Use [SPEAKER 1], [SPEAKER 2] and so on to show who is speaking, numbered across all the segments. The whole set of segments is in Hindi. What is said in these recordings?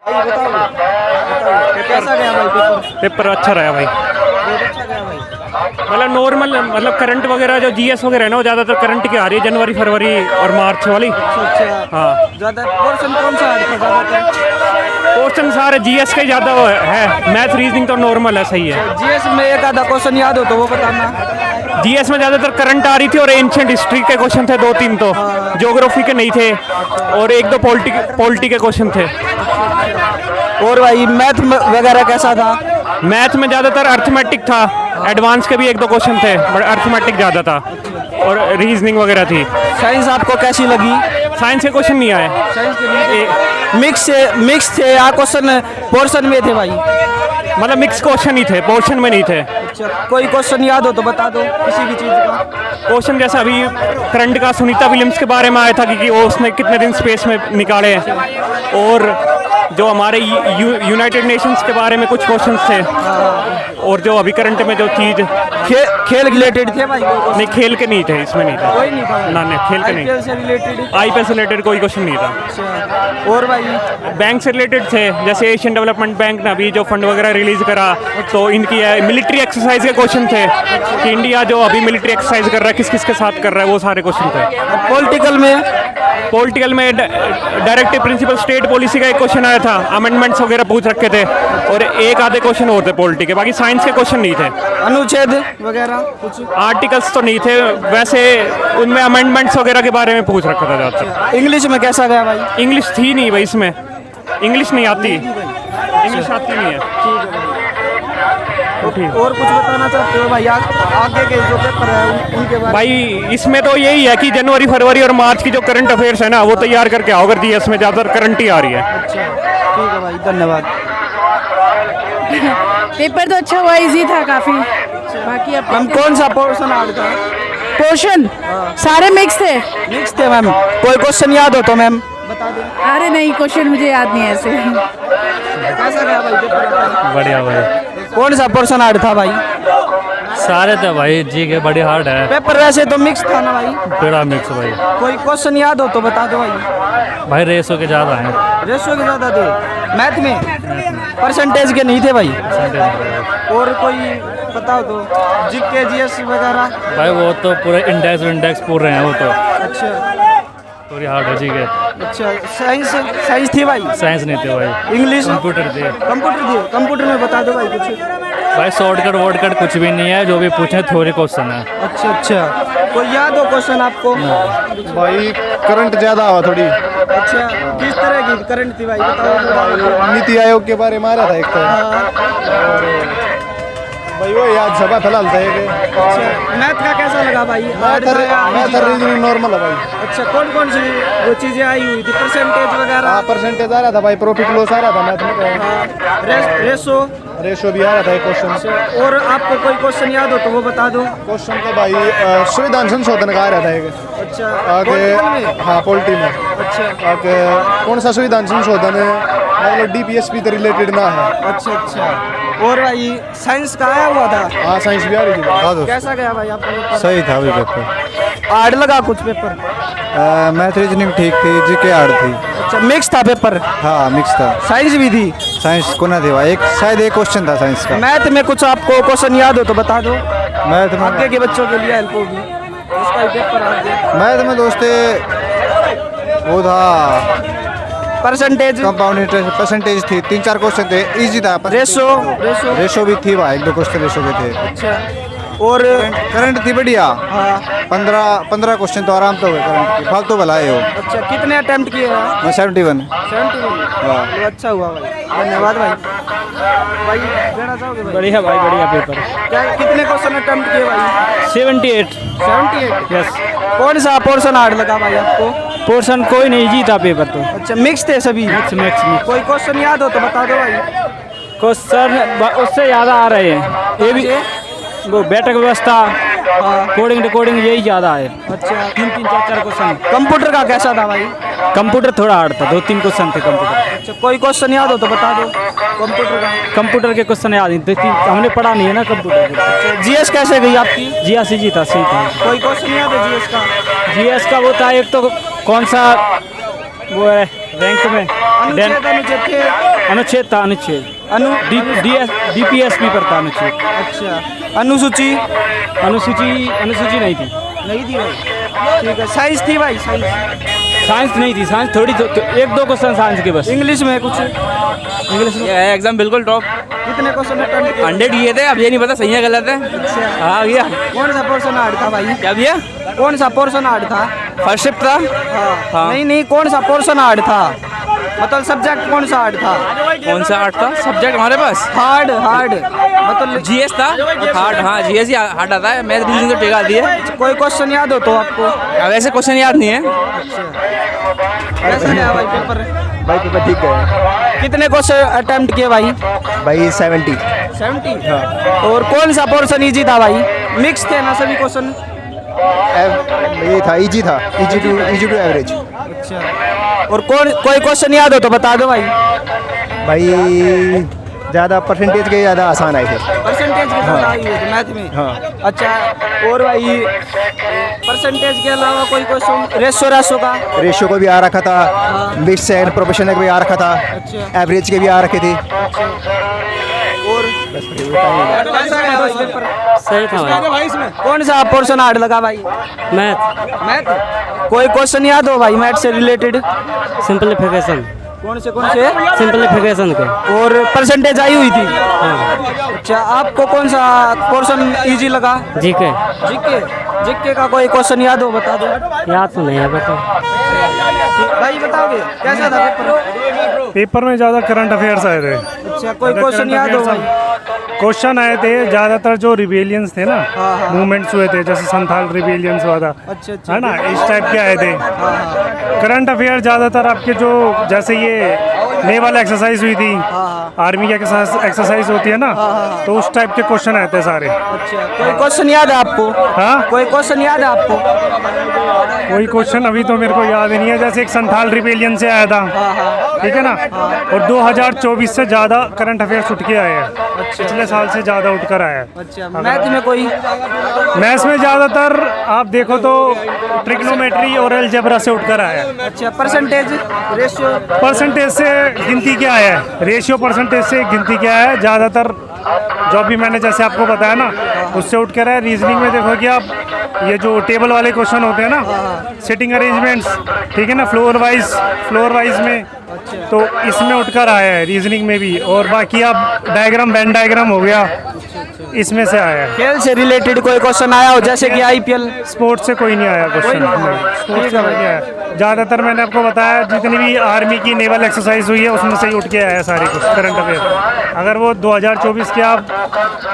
[SPEAKER 1] कैसा गया भाई पेपर?
[SPEAKER 2] पेपर अच्छा रहा भाई,
[SPEAKER 1] बहुत अच्छा गया भाई।
[SPEAKER 2] मतलब नॉर्मल, मतलब करंट वगैरह जो जीएस वगैरह है ना, वो ज़्यादातर करंट की आ रही है, जनवरी फरवरी और मार्च वाली।
[SPEAKER 1] अच्छा
[SPEAKER 2] हाँ,
[SPEAKER 1] ज़्यादा पोर्शन कौन सा है ज़्यादातर?
[SPEAKER 2] क्वेश्चन सारे जीएस के ज़्यादा है, मैथ रीजनिंग तो नॉर्मल है, सही है।
[SPEAKER 1] जीएस में एक आधा क्वेश्चन याद हो तो वो बताना।
[SPEAKER 2] जीएस में ज़्यादातर करंट आ रही थी और एंशिएंट हिस्ट्री के क्वेश्चन थे 2-3, तो ज्योग्राफी के नहीं थे, और 1-2 पॉलिटी के क्वेश्चन थे।
[SPEAKER 1] और भाई मैथ वगैरह कैसा था?
[SPEAKER 2] मैथ में ज़्यादातर अर्थमेटिक था, एडवांस के भी 1-2 क्वेश्चन थे, बट अर्थमेटिक ज़्यादा था, और रीजनिंग वगैरह थी।
[SPEAKER 1] साइंस आपको कैसी लगी?
[SPEAKER 2] साइंस के क्वेश्चन नहीं आए,
[SPEAKER 1] साइंस के मिक्स थे या क्वेश्चन पोर्शन में थे भाई?
[SPEAKER 2] मतलब मिक्स क्वेश्चन ही थे, पोर्शन में नहीं थे।
[SPEAKER 1] अच्छा, कोई क्वेश्चन याद हो तो बता दो किसी भी चीज़ का।
[SPEAKER 2] क्वेश्चन जैसा अभी करंट का सुनीता विलियम्स के बारे में आया था कि वो उसने कितने दिन स्पेस में निकाले, और जो हमारे यूनाइटेड नेशंस के बारे में कुछ क्वेश्चंस थे, और जो अभी करंट में जो चीज़
[SPEAKER 1] खेल रिलेटेड थे भाई?
[SPEAKER 2] नहीं, खेल के नहीं थे, इसमें नहीं था,
[SPEAKER 1] कोई नहीं था
[SPEAKER 2] ना नहीं, खेल के नहीं।
[SPEAKER 1] आईपीएल से रिलेटेड?
[SPEAKER 2] आईपीएल से रिलेटेड कोई क्वेश्चन नहीं था।
[SPEAKER 1] अच्छा, और भाई
[SPEAKER 2] बैंक से रिलेटेड थे, जैसे एशियन डेवलपमेंट बैंक ने अभी जो फंड वगैरह रिलीज करा, तो इनकी मिलिट्री एक्सरसाइज के क्वेश्चन थे कि इंडिया जो अभी मिलिट्री एक्सरसाइज कर रहा है किस किस के साथ कर रहा है, वो सारे क्वेश्चन थे। पॉलिटिकल में डायरेक्टिव प्रिंसिपल स्टेट पॉलिसी का एक क्वेश्चन आया था, अमेंडमेंट्स वगैरह पूछ रखे थे, और एक आधे क्वेश्चन और थे पॉलिटी के, बाकी साइंस के क्वेश्चन नहीं थे।
[SPEAKER 1] अनुच्छेद वगैरह कुछ?
[SPEAKER 2] आर्टिकल्स तो नहीं थे, वैसे उनमें अमेंडमेंट्स वगैरह के बारे में पूछ रखा था ज़्यादातर।
[SPEAKER 1] इंग्लिश में कैसा गया भाई?
[SPEAKER 2] इंग्लिश थी नहीं भाई, इसमें इंग्लिश नहीं आती, इंग्लिश आती नहीं है।
[SPEAKER 1] और कुछ बताना चाहते हो भाई आगे के जो पेपर है उनके बारे?
[SPEAKER 2] भाई इसमें तो यही है कि जनवरी फरवरी और मार्च की जो करंट अफेयर्स है ना, वो तैयार करके आओ, अगर जीएस में ज़्यादातर करंट ही आ रही है।
[SPEAKER 1] अच्छा, ठीक है भाई, धन्यवाद।
[SPEAKER 3] पेपर तो अच्छा हुआ, इजी था काफी। बाकी अब
[SPEAKER 1] मैम कौन सा पोर्शन आ रहा था?
[SPEAKER 3] पोर्शन सारे मिक्स थे।
[SPEAKER 1] मिक्स थे मैम, कोई क्वेश्चन याद हो तो मैम बता दो।
[SPEAKER 3] अरे नहीं, क्वेश्चन मुझे याद नहीं है ऐसे।
[SPEAKER 1] कैसा गया भाई पेपर?
[SPEAKER 4] बढ़िया भाई,
[SPEAKER 1] कौन सा पोर्शन आ रहा था भाई?
[SPEAKER 4] सारे थे भाई, जी के बड़ी हार्ड है।
[SPEAKER 1] पेपर वैसे तो मिक्स था ना भाई?
[SPEAKER 4] बड़ा मिक्स भाई।
[SPEAKER 1] कोई क्वेश्चन याद हो तो बता दो भाई।
[SPEAKER 4] भाई रेसो के ज़्यादा हैं।
[SPEAKER 1] रेशो के ज़्यादा थे मैथ में, परसेंटेज के नहीं थे भाई। और कोई बताओ तो, जीके जीएस वगैरह?
[SPEAKER 4] भाई वो तो पूरे इंडेक्स पूरे हैं वो तो।
[SPEAKER 1] अच्छा
[SPEAKER 4] पूरी हार्ड है जी के।
[SPEAKER 1] अच्छा, साइंस थी भाई?
[SPEAKER 4] साइंस नहीं थे भाई,
[SPEAKER 1] इंग्लिश?
[SPEAKER 4] कंप्यूटर थे।
[SPEAKER 1] कंप्यूटर में बता दो भाई कुछ।
[SPEAKER 4] भाई शॉर्टकट वॉर्टकट कुछ भी नहीं है, जो भी पूछे थ्योरी क्वेश्चन है।
[SPEAKER 1] अच्छा, कोई याद हो क्वेश्चन आपको?
[SPEAKER 5] भाई करंट ज़्यादा हुआ थोड़ी।
[SPEAKER 1] अच्छा, किस तरह की करंट थी भाई बताओ?
[SPEAKER 5] नीति आयोग के बारे में आ रहा था एक तो, भाई वो याद सभा फिलहाल था एक।
[SPEAKER 1] अच्छा, मैथ का कैसा लगा भाई?
[SPEAKER 5] मैथ रीजनिंग नॉर्मल है भाई।
[SPEAKER 1] अच्छा, कौन कौन सी वो चीज़ें आई हुई थी, परसेंटेज वगैरह?
[SPEAKER 5] परसेंटेज आ रहा था भाई, प्रॉफिट लॉस आ रहा था मैथ में, रेशो भी आ रहा था एक क्वेश्चन।
[SPEAKER 1] और आपको कोई क्वेश्चन याद हो तो वो बता दो।
[SPEAKER 5] क्वेश्चन तो भाई संविधान संशोधन का आ रहा था एक।
[SPEAKER 1] अच्छा,
[SPEAKER 5] आगे हाँ पॉलिटी में।
[SPEAKER 1] अच्छा
[SPEAKER 5] आगे कौन सा संविधान संशोधन है, मतलब डीपीएसपी से रिलेटेड ना है।
[SPEAKER 1] अच्छा। और भाई साइंस का आया हुआ था?
[SPEAKER 5] हाँ साइंस भी आ रही थी।
[SPEAKER 1] कैसा गया भाई आपका पेपर?
[SPEAKER 6] सही था अभी पेपर।
[SPEAKER 1] हार्ड लगा कुछ पेपर?
[SPEAKER 6] मैथ रीजनिंग ठीक थी, जीके हार्ड थी।
[SPEAKER 1] अच्छा, मिक्स था पेपर?
[SPEAKER 6] हाँ मिक्स था।
[SPEAKER 1] साइंस भी थी?
[SPEAKER 6] साइंस को ना थे भाई, शायद एक क्वेश्चन था साइंस का।
[SPEAKER 1] मैथ में कुछ आपको क्वेश्चन याद हो तो बता दो,
[SPEAKER 6] मैथ में
[SPEAKER 1] आगे के बच्चों के लिए हेल्प होगी, उसका ही पेपर आगे।
[SPEAKER 6] मैथ में दोस्ते वो था
[SPEAKER 1] परसेंटेज?
[SPEAKER 6] कंपाउंड इंटरेस्ट परसेंटेज थी, 3-4 क्वेश्चन थे, इजी था। रेशो भी थी भाई, 1-2 क्वेश्चन रेशो के थे।
[SPEAKER 1] अच्छा, और
[SPEAKER 6] करंट थी बढ़िया।
[SPEAKER 1] हाँ
[SPEAKER 6] 15 क्वेश्चन तो आराम तो हुए करंट की, फालतू भलाई हो।
[SPEAKER 1] अच्छा, कितने अटेम्प्ट किए हैं?
[SPEAKER 6] मैं 71।
[SPEAKER 1] 71?
[SPEAKER 6] हाँ
[SPEAKER 1] तो अच्छा हुआ भाई, धन्यवाद भाई। भाई देना चाहोगे भाई?
[SPEAKER 2] बढ़िया भाई, बढ़िया पेपर।
[SPEAKER 1] क्या कितने क्वेश्चन अटेम्प्ट किए भाई?
[SPEAKER 2] 78।
[SPEAKER 1] 78?
[SPEAKER 2] यस।
[SPEAKER 1] कौन सा पोर्शन हार्ड लगा भाई आपको?
[SPEAKER 2] पोर्शन कोई नहीं, जीता पेपर तो।
[SPEAKER 1] अच्छा, मिक्स थे सभी?
[SPEAKER 2] मिक्स।
[SPEAKER 1] कोई क्वेश्चन याद हो तो बता दो भाई।
[SPEAKER 2] क्वेश्चन उससे ज़्यादा आ रहे हैं, ये भी वो बैठक व्यवस्था, कोडिंग डिकोडिंग, यही ज़्यादा है।
[SPEAKER 1] अच्छा,
[SPEAKER 2] 3-3, 4-4 क्वेश्चन।
[SPEAKER 1] कंप्यूटर का कैसा था भाई?
[SPEAKER 2] कंप्यूटर थोड़ा हार्ड था, 2-3 क्वेश्चन थे कंप्यूटर।
[SPEAKER 1] अच्छा, कोई क्वेश्चन याद हो तो बता दो कंप्यूटर का।
[SPEAKER 2] कंप्यूटर के क्वेश्चन याद नहीं, 2-3 हमने पढ़ा नहीं है ना कंप्यूटर।
[SPEAKER 1] अच्छा, जीएस कैसे गई आपकी?
[SPEAKER 2] जी था, सही था।
[SPEAKER 1] कोई क्वेश्चन याद है जीएस का?
[SPEAKER 2] जीएस का वो था एक तो, कौन सा वो है रैंक में,
[SPEAKER 1] अनुच्छेद थे?
[SPEAKER 4] अनुच्छेद था, अनुच्छेद।
[SPEAKER 1] अनु
[SPEAKER 4] DPSP पर था अनुच्छेद।
[SPEAKER 1] अच्छा, अनुसूची
[SPEAKER 4] अनुसूची नहीं थी।
[SPEAKER 1] नहीं थी भाई। ठीक है, साइंस थी भाई?
[SPEAKER 4] साइंस नहीं थी, साइंस थोड़ी एक दो क्वेश्चन साइंस के बस।
[SPEAKER 1] इंग्लिश में कुछ?
[SPEAKER 4] इंग्लिश में एग्जाम बिल्कुल टॉप।
[SPEAKER 1] कितने क्वेश्चन अटेम्प्ट किए?
[SPEAKER 4] 100 किए थे, अब ये नहीं पता सही है गलत है। हाँ भैया।
[SPEAKER 1] कौन सा पोर्शन हार्ड था भाई?
[SPEAKER 4] क्या भैया?
[SPEAKER 1] कौन सा पोर्शन हार्ड था?
[SPEAKER 4] फर्स्ट शिफ्ट था। हाँ।
[SPEAKER 1] नहीं, कौन सा पोर्शन हार्ड था? मतलब सब्जेक्ट कौन सा हार्ड था?
[SPEAKER 4] कौन सा आर्ट था सब्जेक्ट हमारे पास?
[SPEAKER 1] हार्ड मतलब
[SPEAKER 4] GS था। हार्ड, हाँ GS ही हार्ड आता है। मैथ रीजनिंग तो टेका आती है।
[SPEAKER 1] कोई क्वेश्चन याद हो तो आपको?
[SPEAKER 4] अब ऐसे क्वेश्चन याद नहीं है।
[SPEAKER 1] कैसा गया भाई पेपर?
[SPEAKER 6] भाई पेपर ठीक है
[SPEAKER 1] कितने क्वेश्चन अटेम्प्ट किए भाई?
[SPEAKER 6] भाई 70।
[SPEAKER 1] 70। और कौन सा पोर्शन इजी था भाई? मिक्स थे ना सभी क्वेश्चन?
[SPEAKER 6] ये था इजी टू एवरेज।
[SPEAKER 1] अच्छा, और कोई क्वेश्चन याद हो तो बता दो भाई।
[SPEAKER 6] भाई ज़्यादा परसेंटेज के ज़्यादा आसान आए थे।
[SPEAKER 1] परसेंटेज के साथ आई हुई थी मैथ में?
[SPEAKER 6] हाँ।
[SPEAKER 1] अच्छा, और भाई परसेंटेज के अलावा कोई क्वेश्चन? रेशो का?
[SPEAKER 6] रेशियो को भी आ रखा था, मिक्स एंड प्रोफेशनल के भी आ रखा था,
[SPEAKER 1] अच्छा।
[SPEAKER 6] एवरेज के भी आ रखे थे।
[SPEAKER 1] और कैसा गया भाई पेपर?
[SPEAKER 4] सही था भाई।
[SPEAKER 1] कौन सा पोर्शन हार्ड लगा भाई? मैथ। कोई क्वेश्चन याद हो भाई मैथ से रिलेटेड?
[SPEAKER 4] सिंपलीफिकेशन।
[SPEAKER 1] कौन से?
[SPEAKER 4] सिंपलीफिकेशन के।
[SPEAKER 1] और परसेंटेज आई हुई थी? अच्छा, आपको कौन सा पोर्शन इजी लगा?
[SPEAKER 4] जीके।
[SPEAKER 1] जीके का कोई क्वेश्चन याद हो बता दो।
[SPEAKER 4] याद तो नहीं है बता।
[SPEAKER 1] भाई बताओगे कैसा था पेपर?
[SPEAKER 7] पेपर में ज़्यादा करंट अफेयर्स आए थे।
[SPEAKER 1] अच्छा, कोई क्वेश्चन याद हो भाई?
[SPEAKER 7] क्वेश्चन आए थे ज़्यादातर जो रिबेलियंस थे ना, मूवमेंट्स हुए थे, जैसे संथाल रिबेलियंस हुआ था,
[SPEAKER 1] अच्छा।
[SPEAKER 7] है ना, इस टाइप के आए थे। करंट अफेयर ज़्यादातर आपके जो जैसे ये नेवल एक्सरसाइज हुई थी, आर्मी की एक्सरसाइज होती है ना, तो उस टाइप के क्वेश्चन आए थे सारे।
[SPEAKER 1] अच्छा, कोई क्वेश्चन याद है आपको?
[SPEAKER 7] हाँ,
[SPEAKER 1] कोई क्वेश्चन याद है आपको?
[SPEAKER 7] कोई क्वेश्चन अभी तो मेरे को याद नहीं है। जैसे एक संथाल रिबेलियन से आया था, ठीक है ना, और 2024 से ज़्यादा करंट अफेयर्स उठ के आए हैं। पिछले साल से ज़्यादा उठकर आया है।
[SPEAKER 1] अच्छा, मैथ में कोई?
[SPEAKER 7] मैथ्स में ज़्यादातर आप देखो तो ट्रिग्नोमेट्री और अलजेब्रा से उठकर आया है।
[SPEAKER 1] अच्छा, परसेंटेज रेशियो?
[SPEAKER 7] परसेंटेज से गिनती क्या है, रेशियो परसेंटेज से गिनती क्या है, ज़्यादातर जो भी मैंने जैसे आपको बताया ना उससे उठ कर है। रीजनिंग में देखो कि आप ये जो टेबल वाले क्वेश्चन होते हैं ना, सिटिंग अरेंजमेंट्स, ठीक है ना, फ्लोर वाइज में, तो इसमें उठकर आया है रीजनिंग में भी। और बाकी आप डायग्राम, वेन डायग्राम हो गया, इसमें से आया है।
[SPEAKER 1] खेल से रिलेटेड कोई क्वेश्चन आया हो जैसे कि IPL?
[SPEAKER 7] स्पोर्ट्स से कोई नहीं आया क्वेश्चन। स्पोर्ट्स से नहीं आया। ज़्यादातर मैंने आपको बताया जितनी भी आर्मी की नेवल एक्सरसाइज हुई है उसमें से ही उठ के आया सारे कुछ करंट अफेयर। अगर वो 2024 के आप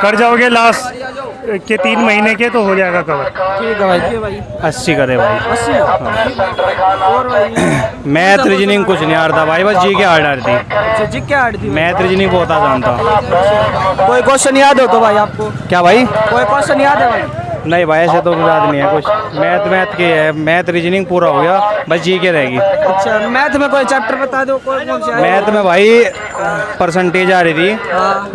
[SPEAKER 7] कर जाओगे लास्ट के 3 महीने के तो हो जाएगा कवर।
[SPEAKER 1] ठीक है भाई।
[SPEAKER 4] 80 करे भाई।
[SPEAKER 1] 80? और भाई
[SPEAKER 4] मैथ रीजनिंग कुछ नहीं आता भाई, बस जी के हार्ड थी।
[SPEAKER 1] अच्छा, जी क्या हार्ड थी?
[SPEAKER 4] मैथ रीजनिंग बहुत आसान था।
[SPEAKER 1] कोई क्वेश्चन याद हो तो भाई आपको?
[SPEAKER 4] क्या भाई?
[SPEAKER 1] कोई क्वेश्चन याद है भाई?
[SPEAKER 4] नहीं भाई, ऐसे तो याद नहीं है कुछ। मैथ के है, मैथ रीजनिंग पूरा हो गया, बस जी के रहेगी।
[SPEAKER 1] अच्छा, मैथ में कोई चैप्टर बता दो, कौन से?
[SPEAKER 4] मैथ में भाई परसेंटेज आ रही थी,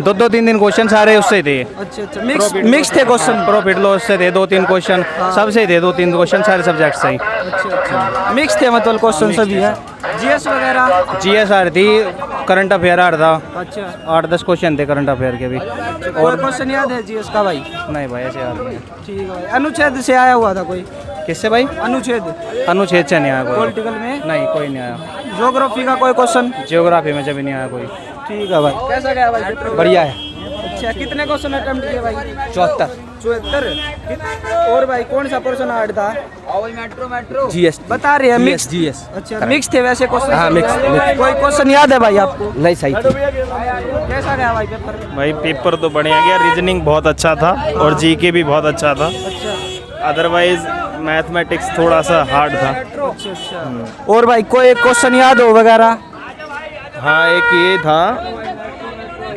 [SPEAKER 4] 2-3 क्वेश्चन सारे उससे थे।
[SPEAKER 1] अच्छा, मिक्स थे क्वेश्चन?
[SPEAKER 4] प्रॉफिट लॉस से थे 2-3 क्वेश्चन, सबसे थे 2-3 क्वेश्चन सारे सब्जेक्ट से ही।
[SPEAKER 1] अच्छा, मिक्स थे मतलब क्वेश्चन सभी है? GS वगैरह?
[SPEAKER 4] GS आ रही थी, करंट अफेयर आ रहा था।
[SPEAKER 1] अच्छा,
[SPEAKER 4] 8-10 क्वेश्चन थे करंट अफेयर के भी।
[SPEAKER 1] और क्वेश्चन याद है GS का भाई?
[SPEAKER 4] नहीं भाई, ऐसे याद नहीं है।
[SPEAKER 1] ठीक है भाई। अनुच्छेद से आया हुआ था कोई?
[SPEAKER 4] किससे भाई?
[SPEAKER 1] अनुच्छेद
[SPEAKER 4] से नहीं आया कोई।
[SPEAKER 1] पॉलिटिकल में?
[SPEAKER 4] नहीं, कोई नहीं आया।
[SPEAKER 1] ज्योग्राफी का कोई क्वेश्चन?
[SPEAKER 4] जियोग्राफी में जब नहीं आया कोई।
[SPEAKER 1] ठीक है भाई। कैसा गया भाई पेपर?
[SPEAKER 4] बढ़िया है।
[SPEAKER 1] अच्छा, कितने क्वेश्चन अटेम्प्ट किए भाई?
[SPEAKER 4] 74।
[SPEAKER 1] और भाई कौन सा पोर्शन हार्ड था? मेट्रो
[SPEAKER 4] GS
[SPEAKER 1] बता रहे हैं मिक्स।
[SPEAKER 4] GS।
[SPEAKER 1] अच्छा, मिक्स थे वैसे क्वेश्चन?
[SPEAKER 4] हाँ, मिक्स।
[SPEAKER 1] कोई क्वेश्चन याद है भाई आपको?
[SPEAKER 4] नहीं, सही थी।
[SPEAKER 1] कैसा गया भाई पेपर?
[SPEAKER 8] भाई पेपर तो बढ़िया गया, रीजनिंग बहुत अच्छा था और जीके भी बहुत अच्छा था।
[SPEAKER 1] अच्छा,
[SPEAKER 8] अदरवाइज मैथमेटिक्स थोड़ा सा हार्ड था।
[SPEAKER 1] अच्छा। और भाई कोई क्वेश्चन याद हो वगैरह?
[SPEAKER 8] हाँ, एक ये था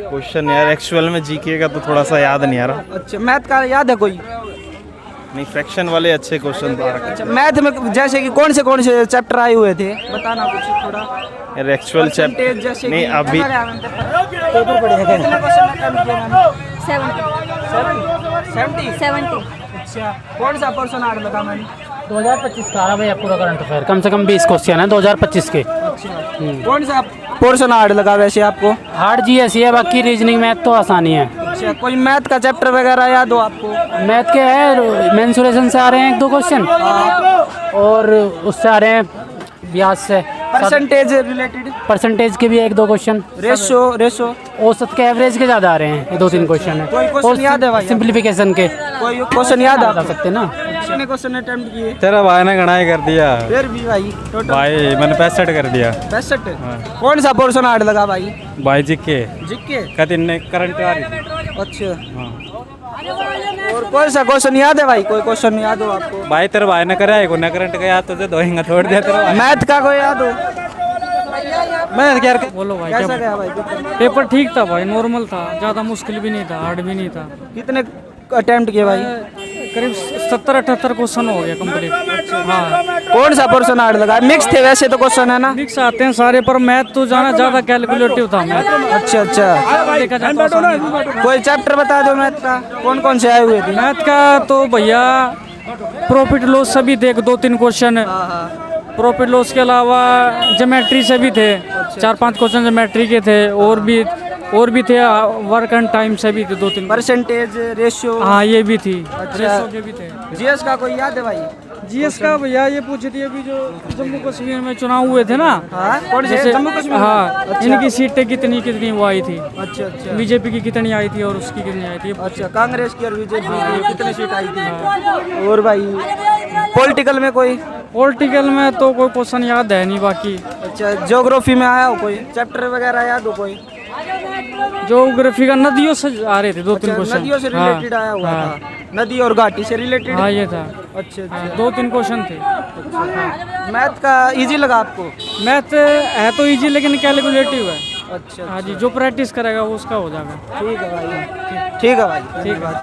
[SPEAKER 8] क्वेश्चन यार, एक्चुअल में जीके का तो थोड़ा सा याद नहीं आ रहा।
[SPEAKER 1] अच्छा, मैथ का याद है कोई?
[SPEAKER 8] नहीं, फ्रैक्शन वाले अच्छे क्वेश्चन थे।
[SPEAKER 1] अच्छा, मैथ में जैसे कि कौन से चैप्टर आए हुए थे, बताना कुछ थोड़ा।
[SPEAKER 8] यार एक्चुअल
[SPEAKER 1] परसेंटेज जैसे
[SPEAKER 8] नहीं,
[SPEAKER 1] कि
[SPEAKER 8] अभी
[SPEAKER 1] पेपर पढ़ेगा क्या? कितने क्वेश्चन अटेम्प्ट किए मैंने? 70? अच्छा, कौन सा पोर्शन हार्ड लगा मैंने?
[SPEAKER 4] 2025 का आ रहा भाई पूरा करंट अफेयर, कम से कम 20 क्वेश्चन है 2025 के।
[SPEAKER 1] कौन सा पोर्शन हार्ड लगा वैसे आपको?
[SPEAKER 9] हार्ड जी ऐसी है, बाकी रीजनिंग मैथ तो आसानी है।
[SPEAKER 1] अच्छा, कोई मैथ का चैप्टर वगैरह याद हो आपको?
[SPEAKER 9] मैथ के है, मेंसुरेशन से आ रहे हैं 1-2 क्वेश्चन, और उससे आ रहे हैं ब्याज से,
[SPEAKER 1] परसेंटेज रिलेटेड,
[SPEAKER 9] परसेंटेज के भी 1-2 क्वेश्चन,
[SPEAKER 1] रेशो
[SPEAKER 9] औसत के एवरेज के ज़्यादा आ रहे हैं, 2-3 क्वेश्चन है।
[SPEAKER 1] कोई क्वेश्चन याद है भाई?
[SPEAKER 9] सिंप्लीफिकेशन के
[SPEAKER 1] कोई क्वेश्चन याद
[SPEAKER 9] आ
[SPEAKER 1] है?
[SPEAKER 9] सकते हैं ना।
[SPEAKER 1] कितने क्वेश्चन अटेम्प्ट किए?
[SPEAKER 4] तेरा भाई ने गणाई कर दिया
[SPEAKER 1] फिर भी भाई टोटल
[SPEAKER 4] भाई, मैंने 65 कर दिया
[SPEAKER 1] 65। कौन सा पोर्शन हार्ड लगा भाई?
[SPEAKER 4] भाई जी के
[SPEAKER 1] जीके।
[SPEAKER 4] कहते ने करंट आ रही थी।
[SPEAKER 1] अच्छा, और कौन सा क्वेश्चन याद है भाई? कोई क्वेश्चन याद हो आपको?
[SPEAKER 4] भाई तेरे भाई ने कराया को, न करंट का याद तो दे दोहिंगा छोड़ दिया तेरा भाई।
[SPEAKER 1] मैथ का कोई याद हो?
[SPEAKER 4] मैं क्या
[SPEAKER 9] बोलो भाई,
[SPEAKER 1] कैसा गया भाई पेपर?
[SPEAKER 9] पेपर ठीक था भाई, नॉर्मल था, ज़्यादा मुश्किल भी नहीं था, हार्ड भी नहीं था।
[SPEAKER 1] कितने अटेम्प्ट किए भाई?
[SPEAKER 9] करीब 70-78 क्वेश्चन हो गया कंप्लीट। हाँ,
[SPEAKER 1] कौन सा पोर्शन हार्ड लगा? मिक्स थे वैसे तो क्वेश्चन है ना?
[SPEAKER 9] मिक्स आते हैं सारे, पर मैथ तो जाना ज़्यादा कैलकुलेटिव था मैथ।
[SPEAKER 1] अच्छा अच्छा,
[SPEAKER 9] देखा जाए तो आसानी है।
[SPEAKER 1] कोई चैप्टर बता दो मैथ का, कौन कौन से आए हुए थे?
[SPEAKER 9] मैथ का तो भैया प्रॉफिट लॉस सभी थे, 2-3 क्वेश्चन। प्रॉफिट लॉस के अलावा ज्योमेट्री से भी थे, 4-5 क्वेश्चन ज्योमेट्री के थे, और भी थे, वर्क एंड टाइम से भी थे 2-3।
[SPEAKER 1] परसेंटेज, रेशियो,
[SPEAKER 9] हाँ ये भी थी,
[SPEAKER 1] अच्छा।
[SPEAKER 9] रेशो के भी थे।
[SPEAKER 1] जीएस का कोई याद है भाई?
[SPEAKER 9] जीएस का भैया ये पूछी थी अभी जो जम्मू कश्मीर में चुनाव हुए थे ना,
[SPEAKER 1] हाँ, कौन से?
[SPEAKER 9] जैसे
[SPEAKER 1] जम्मू कश्मीर में?
[SPEAKER 9] हाँ,
[SPEAKER 1] अच्छा।
[SPEAKER 9] इनकी सीटें कितनी वो आई थी,
[SPEAKER 1] अच्छा अच्छा
[SPEAKER 9] बीजेपी की कितनी आई थी और उसकी कितनी आई थी।
[SPEAKER 1] अच्छा, कांग्रेस की और बीजेपी की कितनी सीट आई थी? और भाई पॉलिटिकल में कोई?
[SPEAKER 9] पॉलिटिकल में तो कोई क्वेश्चन याद है नहीं बाकी।
[SPEAKER 1] अच्छा, ज्योग्राफी में आया हो कोई चैप्टर वगैरह याद हो कोई?
[SPEAKER 9] ज्योग्राफी का नदियों से आ रहे थे 2-3
[SPEAKER 1] अच्छा,
[SPEAKER 9] क्वेश्चन।
[SPEAKER 1] नदियों से रिलेटेड आया हुआ था, नदी और घाटी से रिलेटेड।
[SPEAKER 9] हाँ ये था।
[SPEAKER 1] अच्छा अच्छा,
[SPEAKER 9] 2-3 क्वेश्चन थे।
[SPEAKER 1] मैथ का इजी लगा आपको?
[SPEAKER 9] मैथ है तो इजी, लेकिन कैलकुलेटिव है।
[SPEAKER 1] अच्छा
[SPEAKER 9] हाँ जी, जो प्रैक्टिस करेगा वो उसका हो जाएगा।
[SPEAKER 1] ठीक है भाई, ठीक है भाई, धन्यवाद।